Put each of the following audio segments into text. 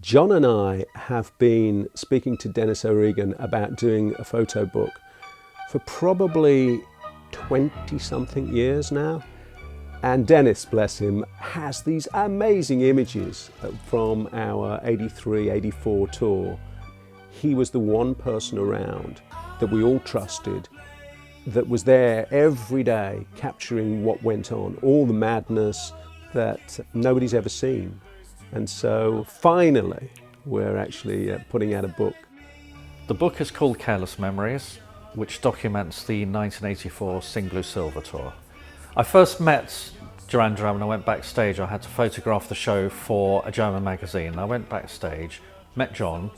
John and I have been speaking to Denis O'Regan about doing a photo book for probably 20-something years now. And Denis, bless him, has these amazing images from our 83, 84 tour. He was the one person around that we all trusted, that was there every day capturing what went on, all the madness that nobody's ever seen. And so finally, we're actually putting out a book. The book is called Careless Memories, which documents the 1984 Sing Blue Silver tour. I first met Duran Duran when I went backstage. I had to photograph the show for a German magazine. I went backstage, met John,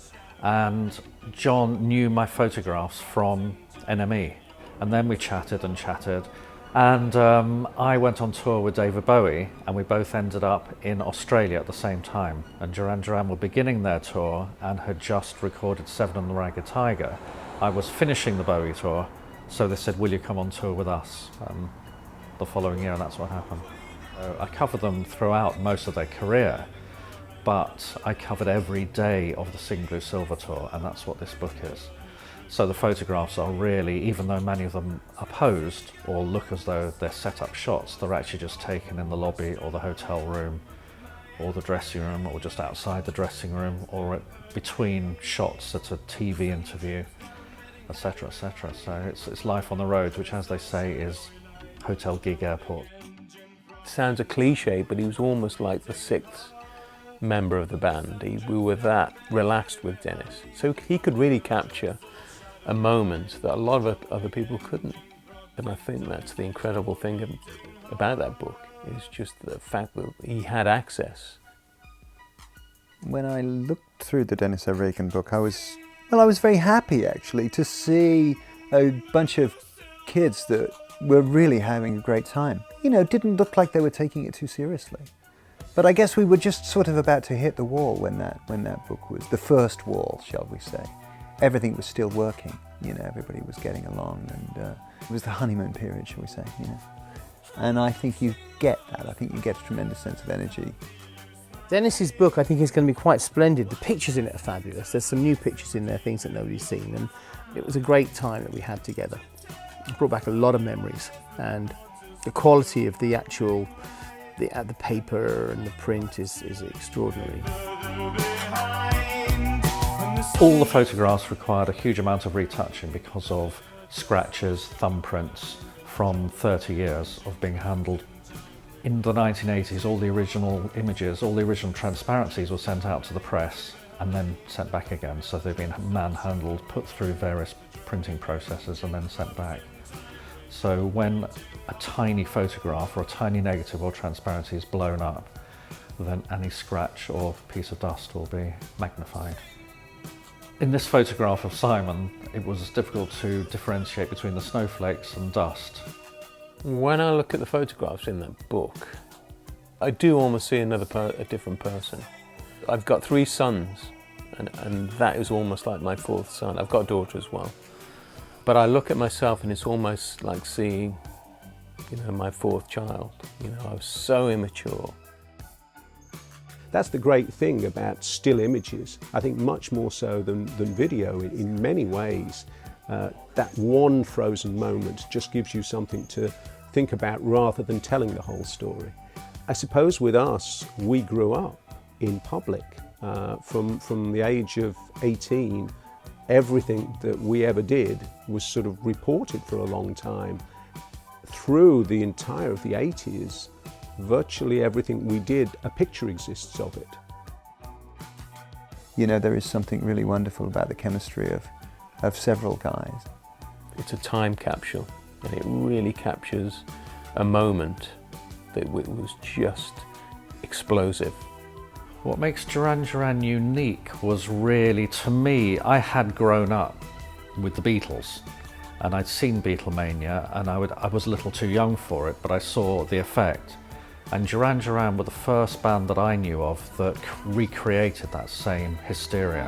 and John knew my photographs from NME. And then we chatted and chatted. And I went on tour with David Bowie, and we both ended up in Australia at the same time. And Duran Duran were beginning their tour and had just recorded Seven and the Ragged Tiger. I was finishing the Bowie tour, so they said, will you come on tour with us the following year, and that's what happened. I covered them throughout most of their career, but I covered every day of the Sing Blue Silver tour, and that's what this book is. So the photographs are really, even though many of them are posed or look as though they're set up shots, they're actually just taken in the lobby or the hotel room or the dressing room or just outside the dressing room or between shots at a TV interview, etc., etc. So it's life on the road, which, as they say, is hotel gig airport. Sounds a cliche, but he was almost like the sixth member of the band. We were that relaxed with Denis. So he could really capture a moment that a lot of other people couldn't. And I think that's the incredible thing about that book, is just the fact that he had access. When I looked through the Denis O'Regan book, I was very happy actually to see a bunch of kids that were really having a great time. You know, didn't look like they were taking it too seriously. But I guess we were just sort of about to hit the wall when that book was, the first wall, shall we say. Everything was still working, you know, everybody was getting along, and it was the honeymoon period, shall we say, you know. And I think you get that. I think you get a tremendous sense of energy. Denis's book, I think, is going to be quite splendid. The pictures in it are fabulous. There's some new pictures in there, things that nobody's seen, and it was a great time that we had together. It brought back a lot of memories, and the quality of the actual, the paper and the print is extraordinary. All the photographs required a huge amount of retouching because of scratches, thumbprints from 30 years of being handled. In the 1980s, all the original images, all the original transparencies were sent out to the press and then sent back again. So they've been manhandled, put through various printing processes and then sent back. So when a tiny photograph or a tiny negative or transparency is blown up, then any scratch or piece of dust will be magnified. In this photograph of Simon, it was difficult to differentiate between the snowflakes and dust. When I look at the photographs in that book, I do almost see a different person. I've got 3 sons, and that is almost like my 4th son. I've got a daughter as well. But I look at myself and it's almost like seeing, you know, my 4th child. You know, I was so immature. That's the great thing about still images. I think much more so than video in many ways. That one frozen moment just gives you something to think about rather than telling the whole story. I suppose with us, we grew up in public. From the age of 18, everything that we ever did was sort of reported for a long time. Through the entire of the 80s, virtually everything we did, a picture exists of it. You know, there is something really wonderful about the chemistry of several guys. It's a time capsule, and it really captures a moment that was just explosive. What makes Duran Duran unique was really, to me, I had grown up with the Beatles and I'd seen Beatlemania, and I was a little too young for it, but I saw the effect. And Duran Duran were the first band that I knew of that recreated that same hysteria.